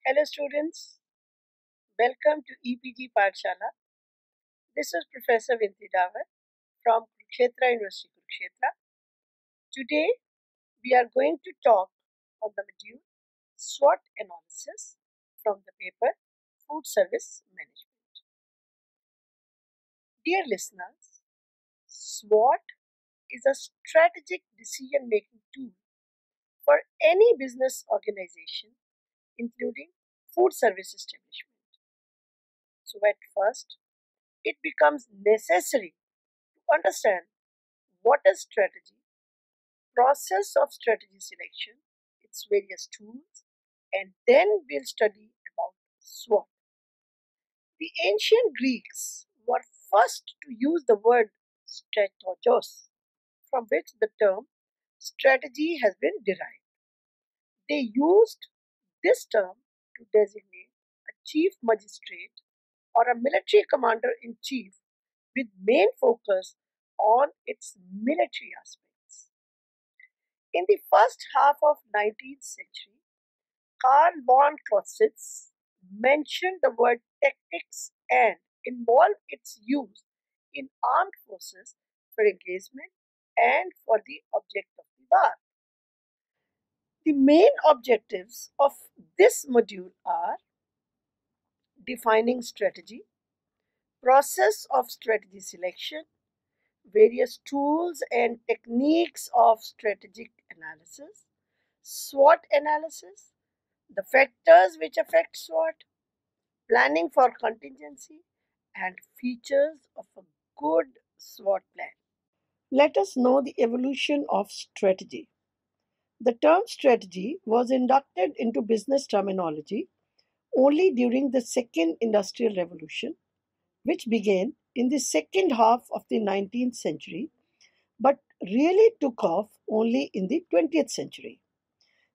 Hello students, welcome to EPG Pathshala. This is Professor Vidya-mitra from Kurukshetra University, Kurukshetra. Today we are going to talk on the module SWOT Analysis from the paper Food Service Management. Dear listeners, SWOT is a strategic decision-making tool for any business organization, including food service establishment. So at first, it becomes necessary to understand what is strategy, process of strategy selection, its various tools, and then we'll study about SWOT. The ancient Greeks were first to use the word strategos, from which the term strategy has been derived. They used this term to designate a chief magistrate or a military commander in chief with main focus on its military aspects. In the first half of 19th century, Karl von Clausewitz mentioned the word tactics and involved its use in armed forces for engagement and for the object of the war. The main objectives of this module are defining strategy, process of strategy selection, various tools and techniques of strategic analysis, SWOT analysis, the factors which affect SWOT, planning for contingency, and features of a good SWOT plan. Let us know the evolution of strategy. The term strategy was inducted into business terminology only during the Second Industrial Revolution, which began in the second half of the 19th century but really took off only in the 20th century.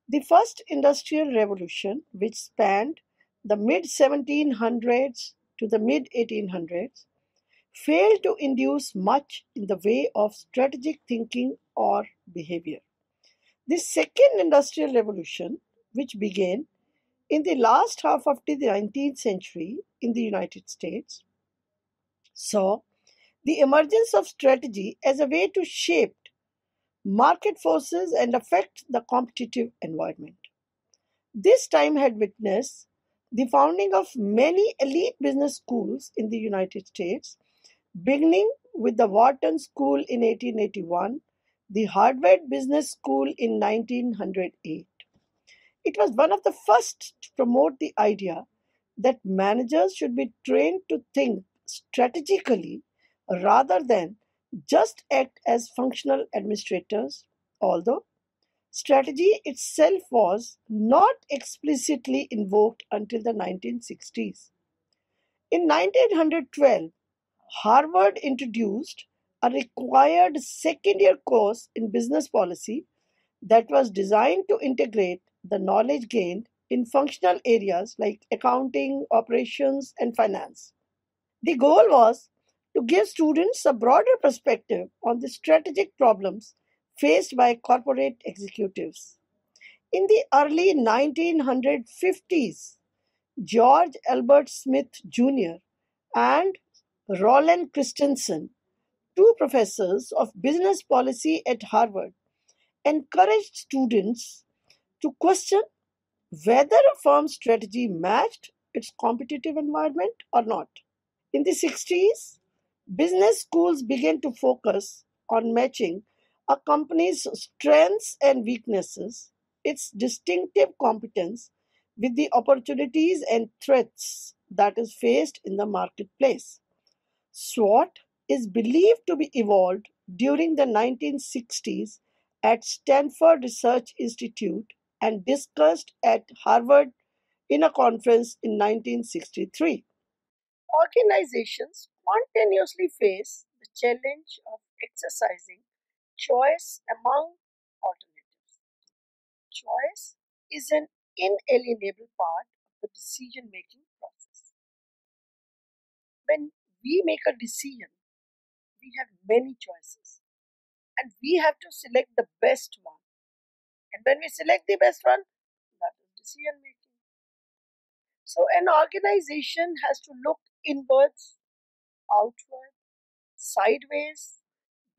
The first industrial revolution, which spanned the mid 1700s to the mid 1800s, failed to induce much in the way of strategic thinking or behavior. The second industrial revolution, which began in the last half of the 19th century in the United States, saw the emergence of strategy as a way to shape market forces and affect the competitive environment. This time had witnessed the founding of many elite business schools in the United States, beginning with the Wharton School in 1881, the Harvard Business School in 1908. It was one of the first to promote the idea that managers should be trained to think strategically rather than just act as functional administrators, although strategy itself was not explicitly invoked until the 1960s. In 1912, Harvard introduced a required second year course in business policy that was designed to integrate the knowledge gained in functional areas like accounting, operations, and finance. The goal was to give students a broader perspective on the strategic problems faced by corporate executives. In the early 1950s, George Albert Smith Jr. and Roland Christensen, two professors of business policy at Harvard, encouraged students to question whether a firm's strategy matched its competitive environment or not. In the 60s, business schools began to focus on matching a company's strengths and weaknesses, its distinctive competence, with the opportunities and threats that is faced in the marketplace. SWOT is believed to be evolved during the 1960s at Stanford Research Institute and discussed at Harvard in a conference in 1963. Organizations continuously face the challenge of exercising choice among alternatives. Choice is an inalienable part of the decision making process. When we make a decision, we have many choices and we have to select the best one. And when we select the best one, that is decision making. So, an organization has to look inwards, outward, sideways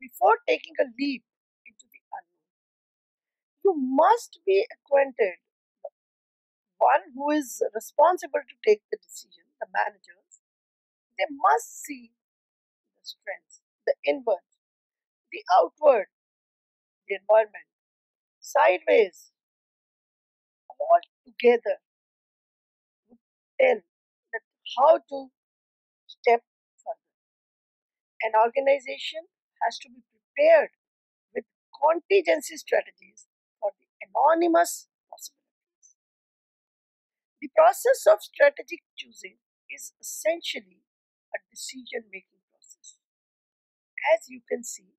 before taking a leap into the unknown. You must be acquainted, one who is responsible to take the decision, the managers. They must see the strengths, the inward, the outward, the environment, sideways, all together would tell that how to step further. An organization has to be prepared with contingency strategies for the anonymous possibilities. The process of strategic choosing is essentially a decision making process. As you can see,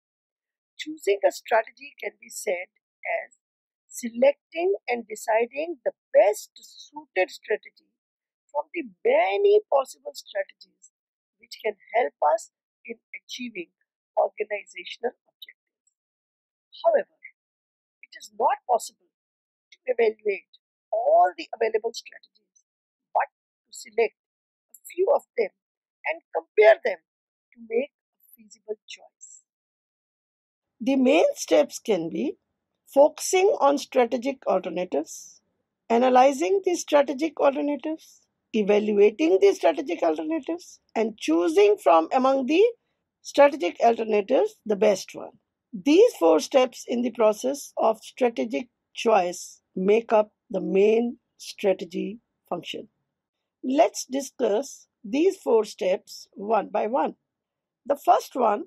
choosing a strategy can be said as selecting and deciding the best suited strategy from the many possible strategies which can help us in achieving organizational objectives. However, it is not possible to evaluate all the available strategies, but to select a few of them and compare them to make a feasible choice. The main steps can be focusing on strategic alternatives, analyzing the strategic alternatives, evaluating the strategic alternatives, and choosing from among the strategic alternatives the best one. These four steps in the process of strategic choice make up the main strategy function. Let's discuss these four steps one by one. The first one,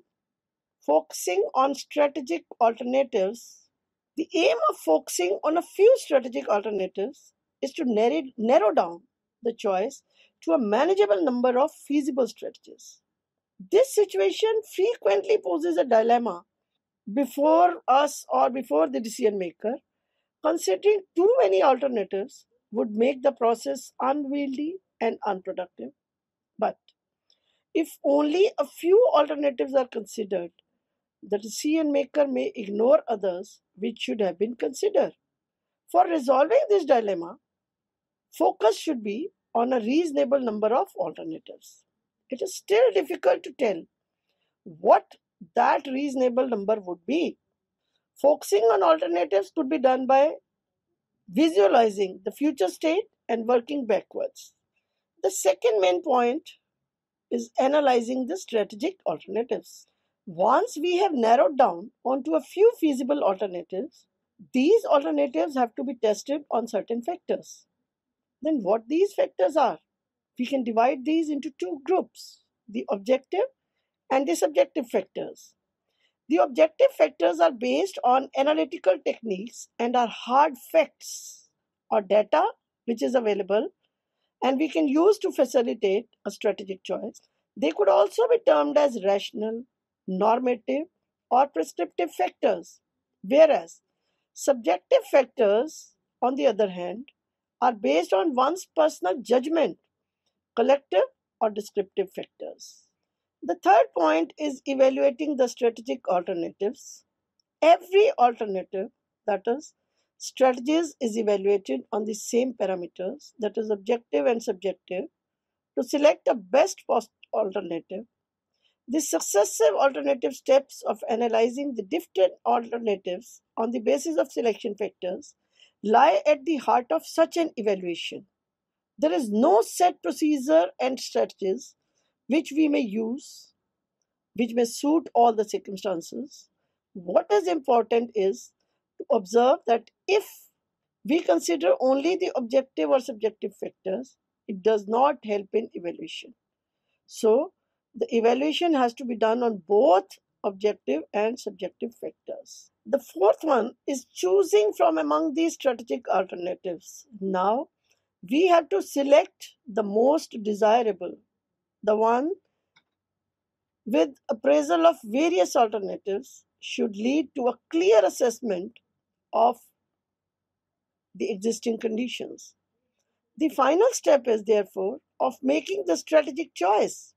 focusing on strategic alternatives. The aim of focusing on a few strategic alternatives is to narrow down the choice to a manageable number of feasible strategies. This situation frequently poses a dilemma before us or before the decision maker. Considering too many alternatives would make the process unwieldy and unproductive. But if only a few alternatives are considered, the decision maker may ignore others which should have been considered. For resolving this dilemma, focus should be on a reasonable number of alternatives. It is still difficult to tell what that reasonable number would be. Focusing on alternatives could be done by visualizing the future state and working backwards. The second main point is analyzing the strategic alternatives. Once we have narrowed down onto a few feasible alternatives, these alternatives have to be tested on certain factors. Then, what these factors are? We can divide these into two groups, the objective and the subjective factors. The objective factors are based on analytical techniques and are hard facts or data which is available and we can use to facilitate a strategic choice. They could also be termed as rational, normative, or prescriptive factors, whereas subjective factors, on the other hand, are based on one's personal judgment, collective or descriptive factors. The third point is evaluating the strategic alternatives. Every alternative, that is, strategies, is evaluated on the same parameters, that is, objective and subjective, to select a best alternative. The successive alternative steps of analyzing the different alternatives on the basis of selection factors lie at the heart of such an evaluation. There is no set procedure and strategies which we may use, which may suit all the circumstances. What is important is to observe that if we consider only the objective or subjective factors, it does not help in evaluation. So, the evaluation has to be done on both objective and subjective factors. The fourth one is choosing from among these strategic alternatives. Now, we have to select the most desirable, the one with appraisal of various alternatives should lead to a clear assessment of the existing conditions. The final step is therefore of making the strategic choice.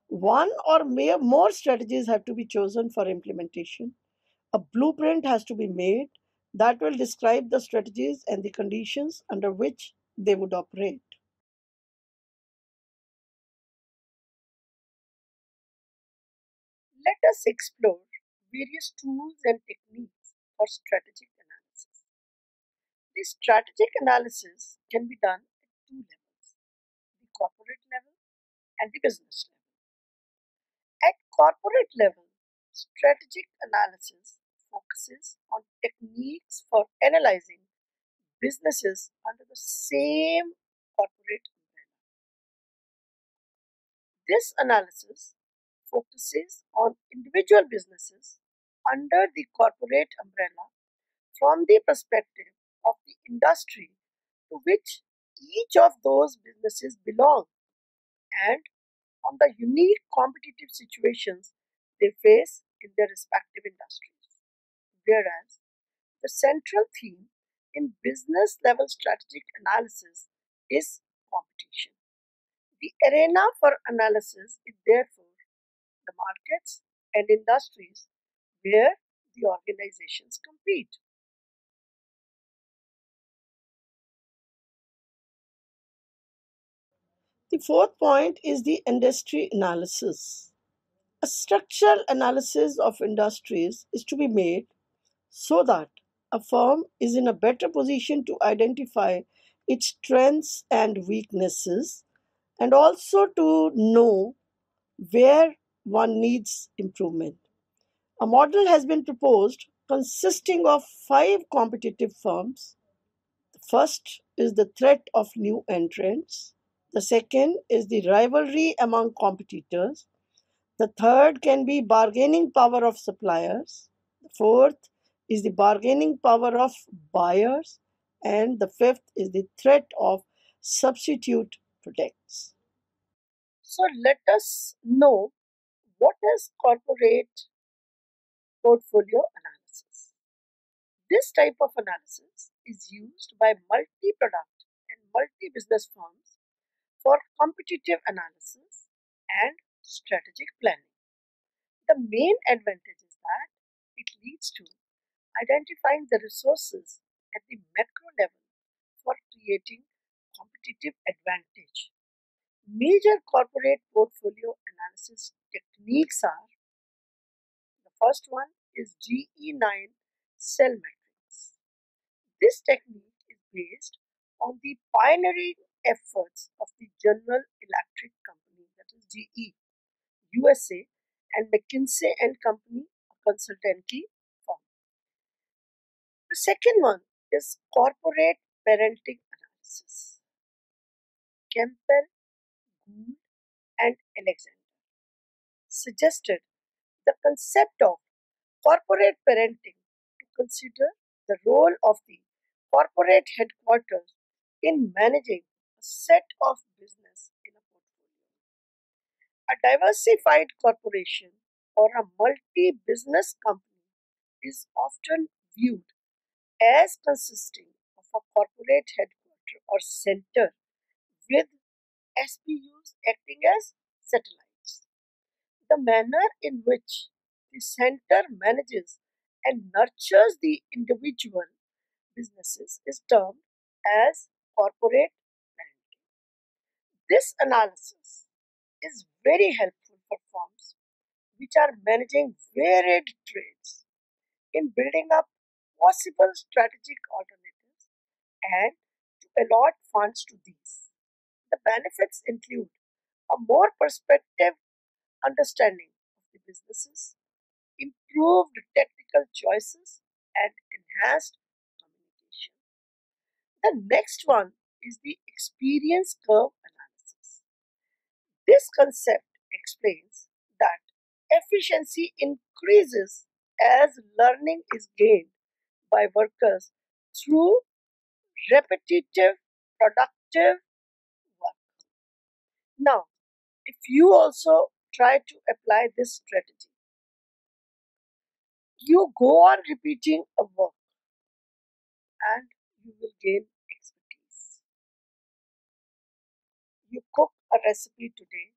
One or more strategies have to be chosen for implementation. A blueprint has to be made that will describe the strategies and the conditions under which they would operate. Let us explore various tools and techniques for strategic analysis. The strategic analysis can be done at two levels, the corporate level and the business level. At corporate level, strategic analysis focuses on techniques for analyzing businesses under the same corporate umbrella. This analysis focuses on individual businesses under the corporate umbrella from the perspective of the industry to which each of those businesses belong and on the unique competitive situations they face in their respective industries. Whereas the central theme in business level strategic analysis is competition. The arena for analysis is therefore the markets and industries where the organizations compete. The fourth point is the industry analysis. A structural analysis of industries is to be made so that a firm is in a better position to identify its strengths and weaknesses and also to know where one needs improvement. A model has been proposed consisting of five competitive firms. The first is the threat of new entrants. The second is the rivalry among competitors. The third can be bargaining power of suppliers. The fourth is the bargaining power of buyers. And the fifth is the threat of substitute products. So let us know what is corporate portfolio analysis. This type of analysis is used by multi product and multi business firms for competitive analysis and strategic planning. The main advantage is that it leads to identifying the resources at the macro level for creating competitive advantage. Major corporate portfolio analysis techniques are: the first one is GE9 cell matrix. This technique is based on the pioneering efforts of the General Electric Company, that is GE, USA, and McKinsey and Company, a consultancy firm. The second one is corporate parenting analysis. Campbell, Gould, and Alexander suggested the concept of corporate parenting to consider the role of the corporate headquarters in managing a set of business in a portfolio. A diversified corporation or a multi business company is often viewed as consisting of a corporate headquarters or center with SBUs acting as satellites. The manner in which the center manages and nurtures the individual businesses is termed as corporate parenting. This analysis is very helpful for firms which are managing varied trades in building up possible strategic alternatives and to allot funds to these. The benefits include a more perspective understanding of the businesses, improved technical choices, and enhanced communication. The next one is the experience curve analysis. This concept explains that efficiency increases as learning is gained by workers through repetitive, productive work. Now, if you also try to apply this strategy, you go on repeating a work and you will gain expertise. You cook a recipe today,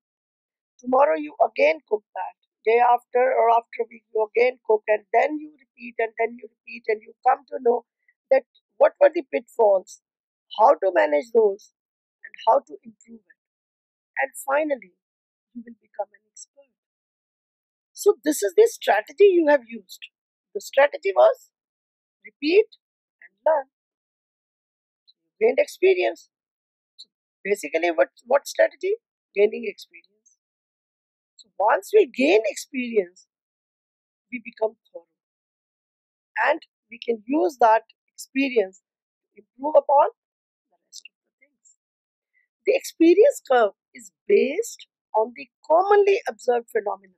tomorrow you again cook that, day after or after a week you again cook, and then you repeat and then you repeat, and you come to know that what were the pitfalls, how to manage those, and how to improve it. And finally, you will become an expert. So, this is the strategy you have used. The strategy was repeat and learn. You gained experience. So, basically, what strategy? Gaining experience. So, once we gain experience, we become thorough and we can use that experience to improve upon the rest of the things. The experience curve is based on the commonly observed phenomenon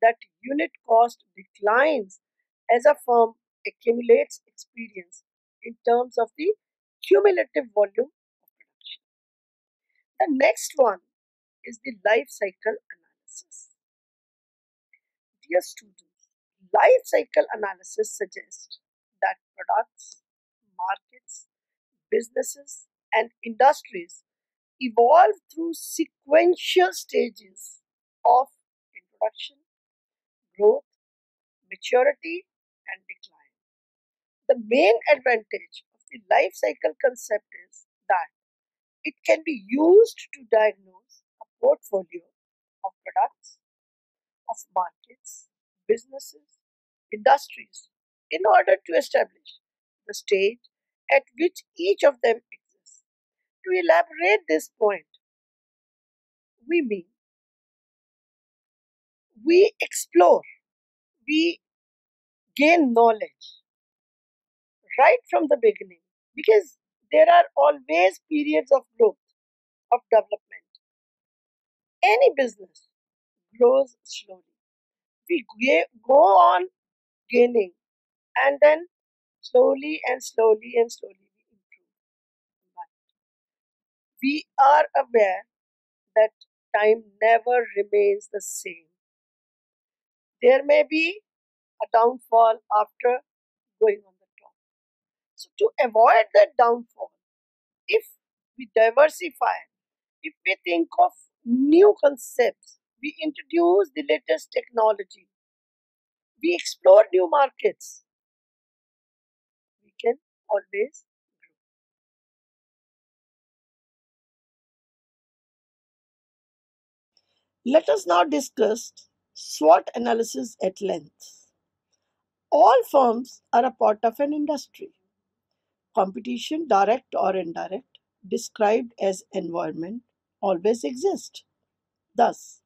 that unit cost declines as a firm accumulates experience in terms of the cumulative volume of production. The next one is the life cycle analysis. Dear students, life cycle analysis suggests that products, markets, businesses, and industries evolve through sequential stages of introduction, growth, maturity, and decline. The main advantage of the life cycle concept is that it can be used to diagnose a portfolio of products, of markets, businesses, industries, in order to establish the stage at which each of them exists. To elaborate this point, we mean we explore, we gain knowledge right from the beginning because there are always periods of growth, of development. Any business grows slowly. We go on gaining and then slowly and slowly and slowly we improve. But we are aware that time never remains the same. There may be a downfall after going on the top. So, to avoid that downfall, if we diversify, if we think of new concepts, we introduce the latest technology, we explore new markets, we can always grow. Let us now discuss SWOT analysis at length. All firms are a part of an industry. Competition, direct or indirect, described as environment, always exist. Thus,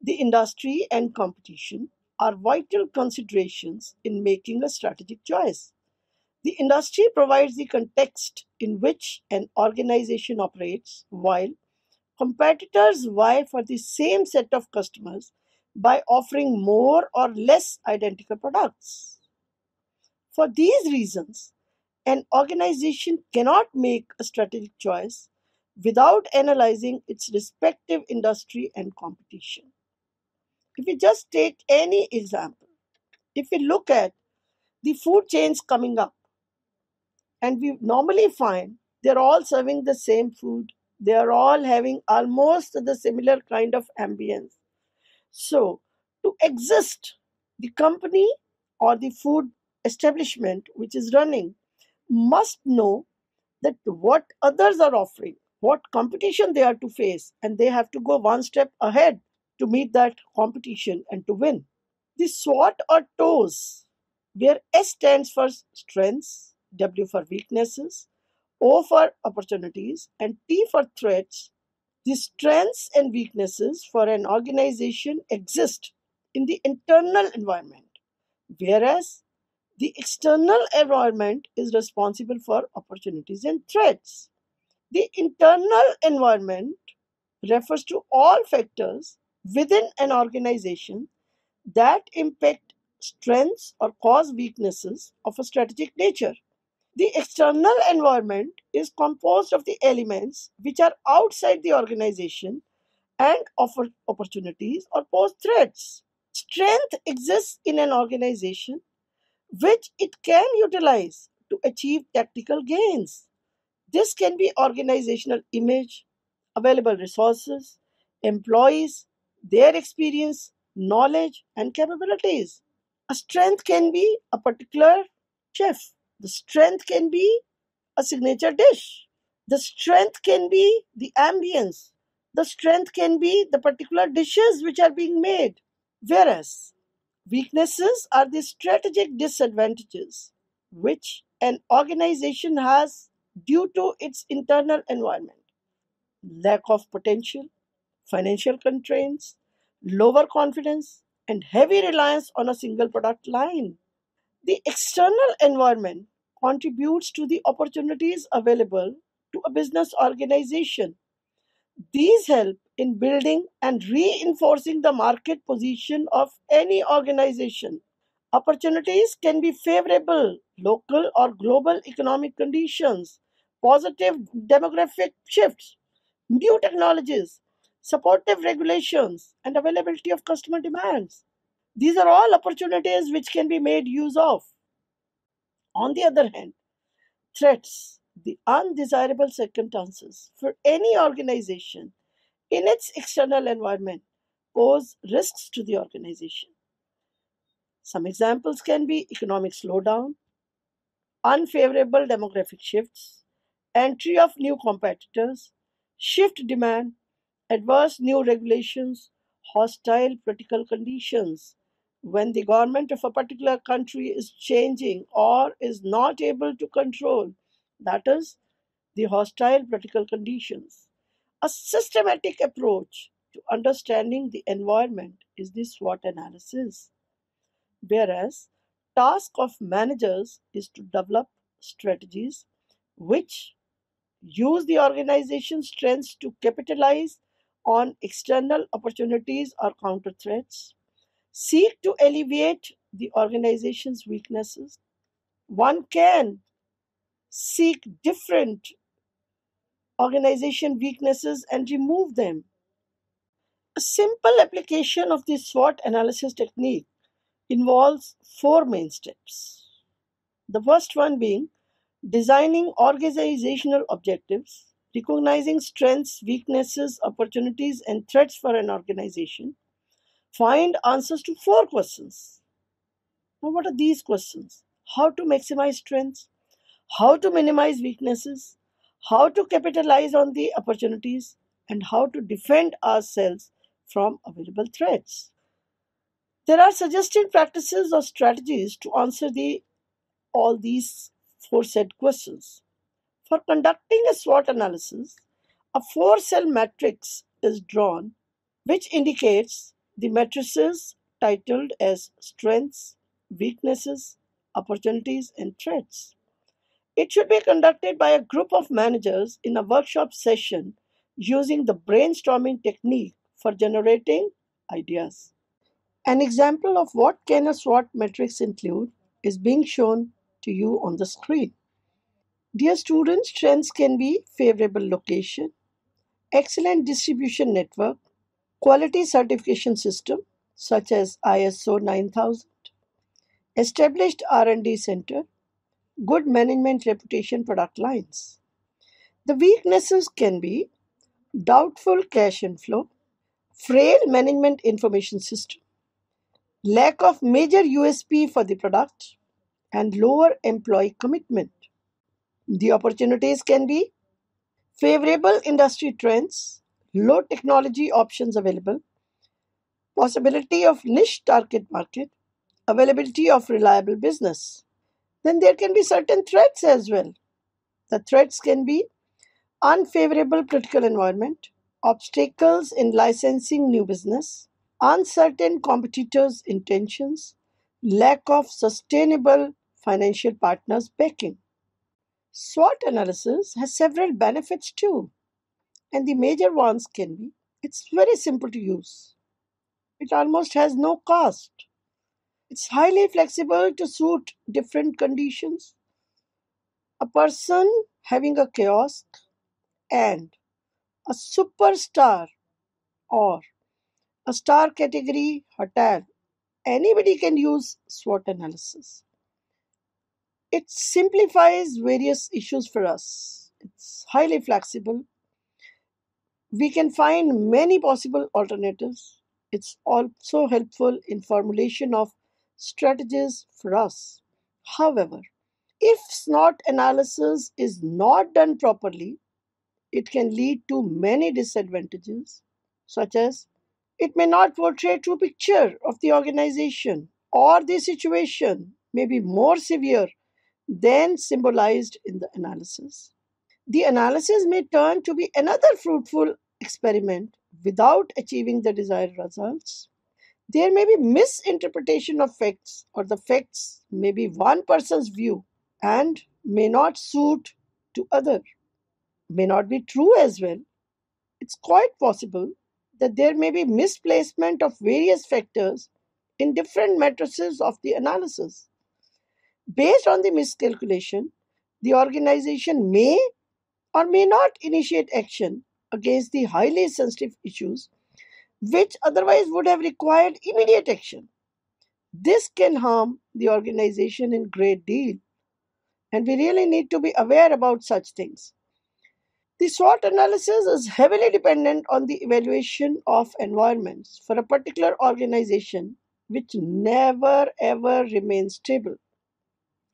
the industry and competition are vital considerations in making a strategic choice. The industry provides the context in which an organization operates, while competitors vie for the same set of customers by offering more or less identical products. For these reasons, an organization cannot make a strategic choice without analyzing its respective industry and competition. If we just take any example, if we look at the food chains coming up, and we normally find they're all serving the same food, they are all having almost the similar kind of ambience. So, to exist, the company or the food establishment which is running must know that what others are offering, what competition they are to face, and they have to go one step ahead to meet that competition and to win. The SWOT or TOES, where S stands for strengths, W for weaknesses, O for opportunities, and T for threats. The strengths and weaknesses for an organization exist in the internal environment, whereas the external environment is responsible for opportunities and threats. The internal environment refers to all factors within an organization that impact strengths or cause weaknesses of a strategic nature. The external environment is composed of the elements which are outside the organization and offer opportunities or pose threats. Strength exists in an organization which it can utilize to achieve tactical gains. This can be organizational image, available resources, employees, their experience, knowledge, and capabilities. A strength can be a particular chef. The strength can be a signature dish. The strength can be the ambience. The strength can be the particular dishes which are being made. Whereas weaknesses are the strategic disadvantages which an organization has due to its internal environment: lack of potential, financial constraints, lower confidence, and heavy reliance on a single product line. The external environment contributes to the opportunities available to a business organization. These help in building and reinforcing the market position of any organization. Opportunities can be favorable local or global economic conditions, positive demographic shifts, new technologies, supportive regulations, and availability of customer demands. These are all opportunities which can be made use of. On the other hand, threats, the undesirable circumstances for any organization in its external environment, pose risks to the organization. Some examples can be economic slowdown, unfavorable demographic shifts, entry of new competitors, shift demand, adverse new regulations, hostile political conditions. When the government of a particular country is changing or is not able to control, that is, the hostile political conditions. A systematic approach to understanding the environment is the SWOT analysis, whereas task of managers is to develop strategies which use the organization's strengths to capitalize on external opportunities or counter threats, seek to alleviate the organization's weaknesses. One can seek different organization weaknesses and remove them. A simple application of the SWOT analysis technique involves four main steps. The first one being designing organizational objectives, recognizing strengths, weaknesses, opportunities, and threats for an organization. Find answers to four questions. Now, what are these questions? How to maximize strengths, how to minimize weaknesses, how to capitalize on the opportunities, and how to defend ourselves from available threats. There are suggested practices or strategies to answer all these four said questions. For conducting a SWOT analysis, a four-cell matrix is drawn which indicates the matrices titled as strengths, weaknesses, opportunities, and threats. It should be conducted by a group of managers in a workshop session using the brainstorming technique for generating ideas. An example of what can a SWOT matrix include is being shown to you on the screen. Dear students, strengths can be favorable location, excellent distribution network, quality certification system such as ISO 9000, established R&D center, good management reputation product lines. The weaknesses can be doubtful cash inflow, frail management information system, lack of major USP for the product, and lower employee commitment. The opportunities can be favorable industry trends, low technology options available, possibility of niche target market, availability of reliable business. Then there can be certain threats as well. The threats can be unfavorable political environment, obstacles in licensing new business, uncertain competitors' intentions, lack of sustainable financial partners backing. SWOT analysis has several benefits too, and the major ones can be it's very simple to use. It almost has no cost. It's highly flexible to suit different conditions. A person having a kiosk and a superstar or a star category hotel, anybody can use SWOT analysis. It simplifies various issues for us. It's highly flexible. We can find many possible alternatives. It's also helpful in formulation of strategies for us. However, if SWOT analysis is not done properly, it can lead to many disadvantages, such as It may not portray a true picture of the organization, or the situation may be more severe than symbolized in the analysis. The analysis may turn to be another fruitful experiment without achieving the desired results. There may be misinterpretation of facts, or the facts may be one person's view and may not suit to other, may not be true as well. It's quite possible that there may be misplacement of various factors in different matrices of the analysis. Based on the miscalculation, the organization may or may not initiate action against the highly sensitive issues which otherwise would have required immediate action. This can harm the organization in great deal, and we really need to be aware about such things. The SWOT analysis is heavily dependent on the evaluation of environments for a particular organization, which never ever remains stable.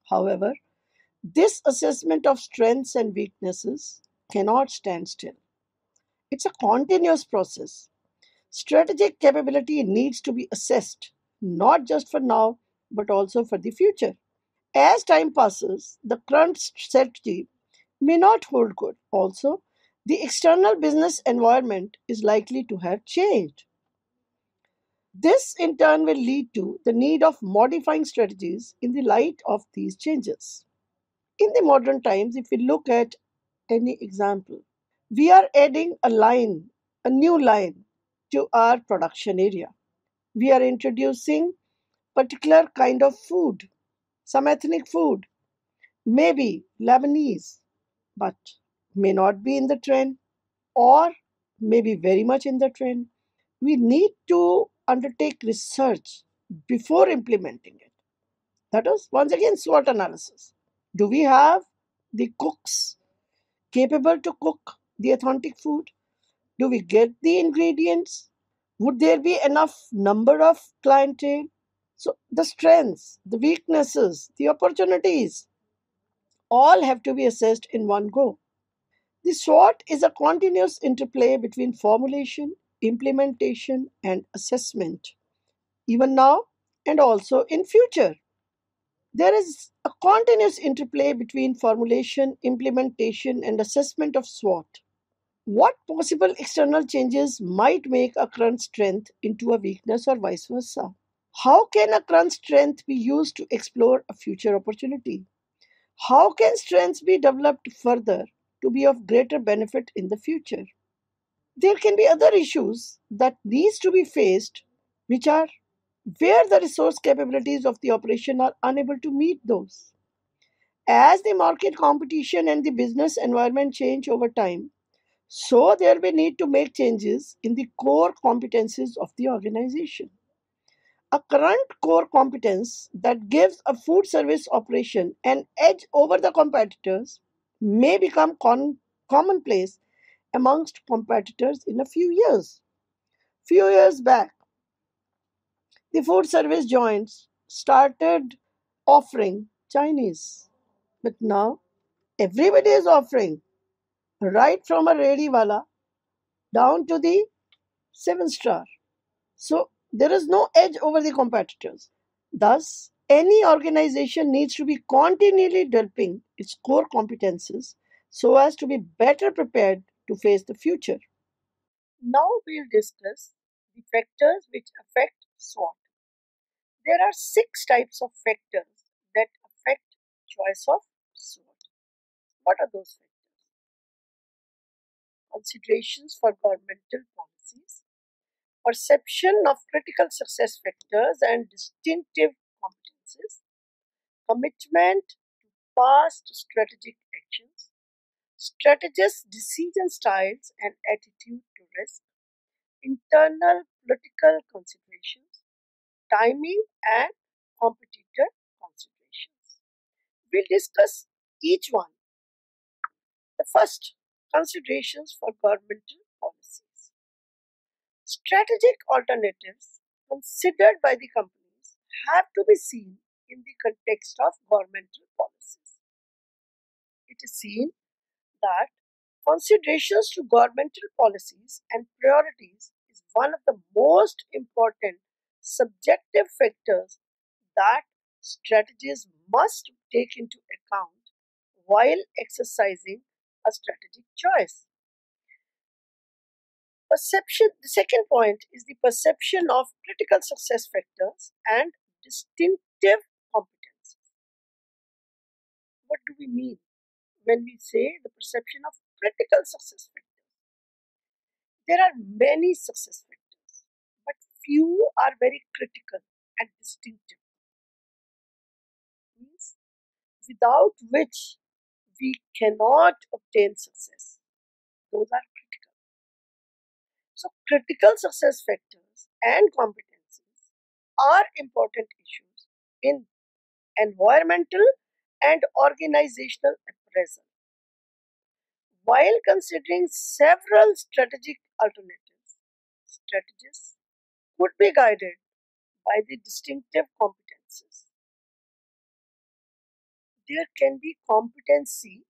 However, this assessment of strengths and weaknesses cannot stand still. It's a continuous process. Strategic capability needs to be assessed, not just for now, but also for the future. As time passes, the current strategy may not hold good. Also, the external business environment is likely to have changed. This in turn will lead to the need of modifying strategies in the light of these changes. In the modern times, if we look at any example, we are adding a new line to our production area. We are introducing particular kind of food, some ethnic food, maybe Lebanese, but may not be in the trend or may be very much in the trend. We need to undertake research before implementing it. That is, once again, SWOT analysis. Do we have the cooks capable to cook the authentic food? Do we get the ingredients? Would there be enough number of clientele? So the strengths, the weaknesses, the opportunities all have to be assessed in one go. The SWOT is a continuous interplay between formulation, implementation, and assessment, even now and also in future. There is a continuous interplay between formulation, implementation, and assessment of SWOT. What possible external changes might make a current strength into a weakness or vice versa? How can a current strength be used to explore a future opportunity? How can strengths be developed further to be of greater benefit in the future? There can be other issues that needs to be faced, which are where the resource capabilities of the operation are unable to meet those. As the market competition and the business environment change over time, so there will be need to make changes in the core competencies of the organization. A current core competence that gives a food service operation an edge over the competitors may become commonplace amongst competitors in a few years. Few years back, the food service joints started offering Chinese, but now everybody is offering, right from a ready wala down to the seven star. So there is no edge over the competitors. Thus, any organization needs to be continually developing its core competences so as to be better prepared to face the future. Now we'll discuss the factors which affect SWOT. There are six types of factors that affect choice of SWOT. What are those factors? Considerations for governmental policies, perception of critical success factors and distinctive competences, commitment to past strategic actions, strategist decision styles and attitude to risk, internal political considerations, timing and competitor considerations. We'll discuss each one. The first, considerations for governmental policies. Strategic alternatives considered by the companies have to be seen in the context of governmental policies. It is seen that considerations to governmental policies and priorities is one of the most important subjective factors that strategists must take into account while exercising a strategic choice. Perception. The second point is the perception of critical success factors and distinctive competences. What do we mean when we say the perception of critical success factors? There are many success factors, but few are very critical and distinctive. Means without which we cannot obtain success. Those are critical. So, critical success factors and competencies are important issues in environmental and organizational appraisal. While considering several strategic alternatives, strategists could be guided by the distinctive competencies. There can be competency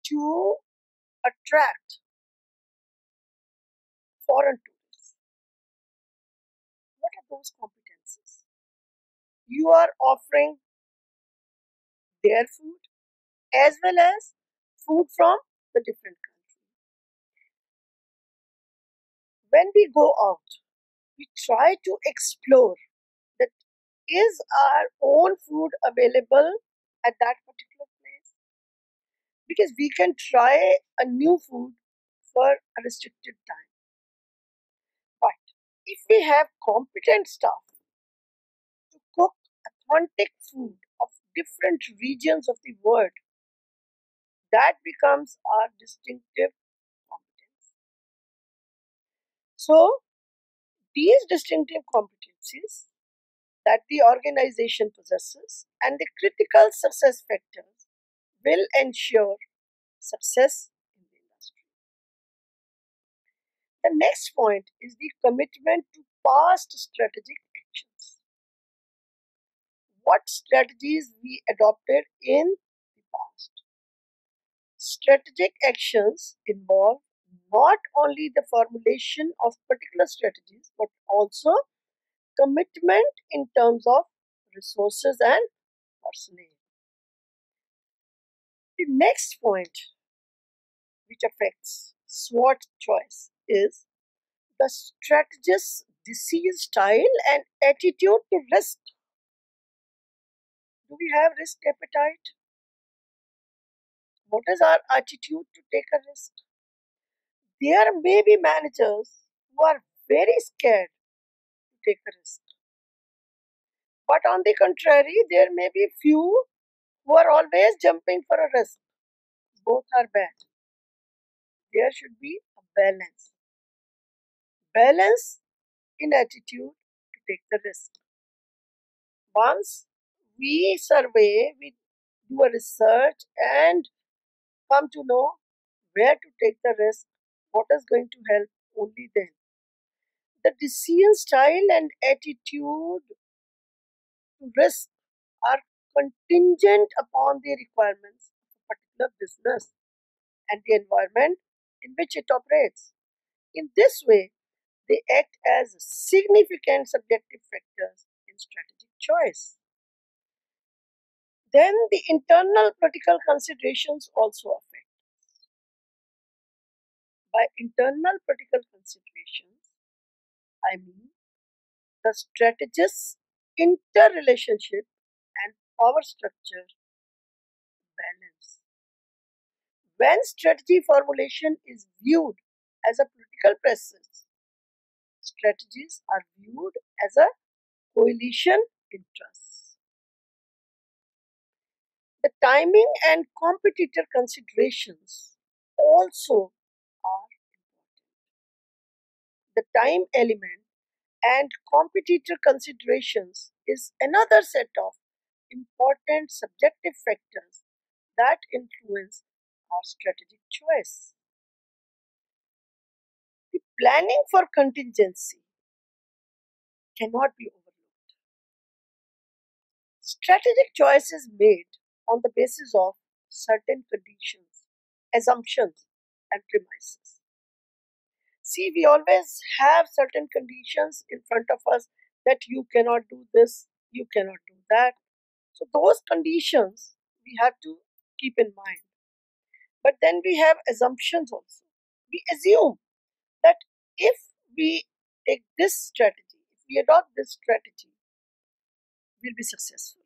to attract foreign tourists. What are those competencies? You are offering their food as well as food from the different countries. When we go out, we try to explore that is our own food available at that particular place, because we can try a new food for a restricted time. But if we have competent staff to cook authentic food of different regions of the world, that becomes our distinctive competence. So, these distinctive competencies that the organization possesses and the critical success factors will ensure success in the industry. The next point is the commitment to past strategic actions. What strategies we adopted in the past? Strategic actions involve not only the formulation of particular strategies but also commitment in terms of resources and personnel. The next point which affects SWOT choice is the strategist's decision style and attitude to risk. Do we have risk appetite? What is our attitude to take a risk? There may be managers who are very scared to take a risk. But on the contrary, there may be few who are always jumping for a risk. Both are bad. There should be a balance. Balance in attitude to take the risk. Once we survey, we do a research and come to know where to take the risk, what is going to help, only then. The decision style and attitude to risk are contingent upon the requirements of a particular business and the environment in which it operates. In this way, they act as significant subjective factors in strategic choice. Then the internal political considerations also affect. By internal political considerations, I mean the strategist's interrelationship and power structure balance. When strategy formulation is viewed as a political process, strategies are viewed as a coalition interest. The timing and competitor considerations also are important. The time element and competitor considerations is another set of important subjective factors that influence our strategic choice. The planning for contingency cannot be overlooked. Strategic choice is made on the basis of certain conditions, assumptions, and premises. See, we always have certain conditions in front of us that you cannot do this, you cannot do that. So, those conditions we have to keep in mind. But then we have assumptions also. We assume that if we take this strategy, if we adopt this strategy, we'll be successful.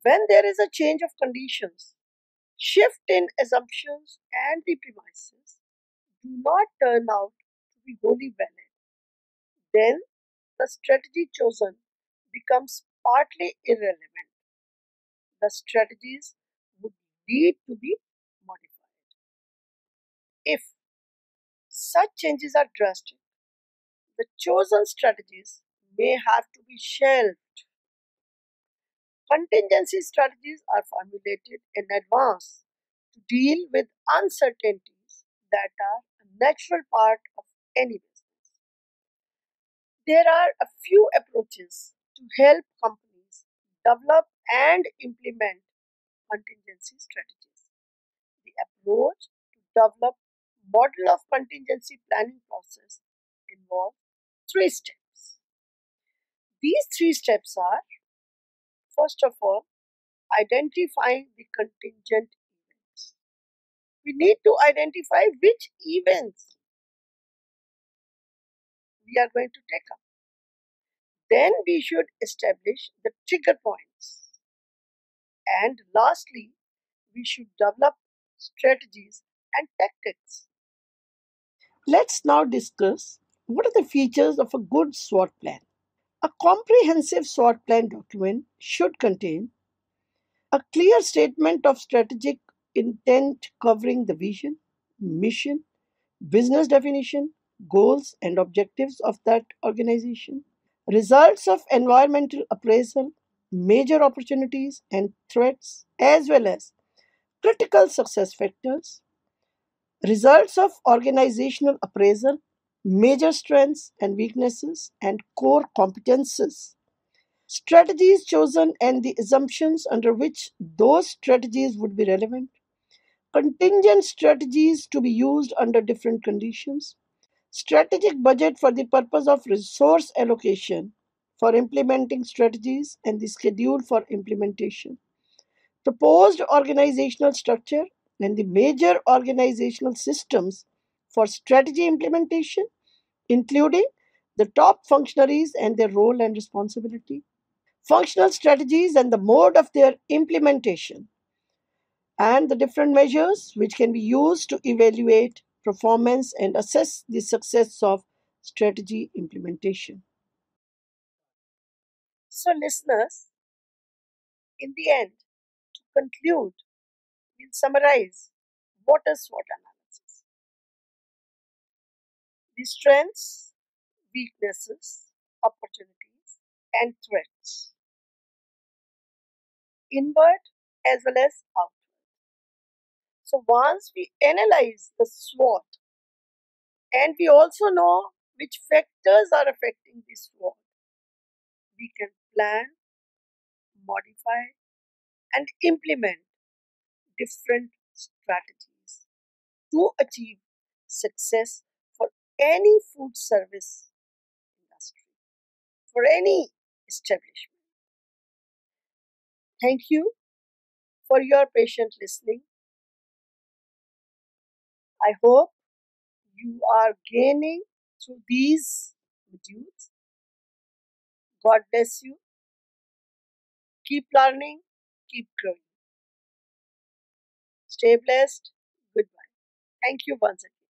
When there is a change of conditions, shift in assumptions and the premises do not turn out to be wholly valid, then the strategy chosen becomes partly irrelevant. The strategies would need to be modified. If such changes are drastic, the chosen strategies may have to be shelved. Contingency strategies are formulated in advance to deal with uncertainties that are a natural part of any business. There are a few approaches to help companies develop and implement contingency strategies. The approach to develop model of contingency planning process involves three steps. These three steps are: first of all, identifying the contingent events. We need to identify which events we are going to take up. Then we should establish the trigger points. And lastly, we should develop strategies and tactics. Let's now discuss what are the features of a good SWOT plan. A comprehensive SWOT plan document should contain a clear statement of strategic intent covering the vision, mission, business definition, goals, and objectives of that organization, results of environmental appraisal, major opportunities and threats, as well as critical success factors, results of organizational appraisal, major strengths and weaknesses, and core competences, strategies chosen and the assumptions under which those strategies would be relevant, contingent strategies to be used under different conditions, strategic budget for the purpose of resource allocation for implementing strategies and the schedule for implementation, proposed organizational structure and the major organizational systems for strategy implementation, including the top functionaries and their role and responsibility, functional strategies and the mode of their implementation, and the different measures which can be used to evaluate performance and assess the success of strategy implementation. So, listeners, in the end, to conclude, we'll summarize what is SWOT analysis: the strengths, weaknesses, opportunities, and threats, inward as well as outward. So, once we analyze the SWOT and we also know which factors are affecting this SWOT, we can plan, modify, and implement different strategies to achieve success for any food service industry, for any establishment. Thank you for your patient listening. I hope you are gaining through these modules. God bless you. Keep learning, keep growing. Stay blessed. Goodbye. Thank you once again.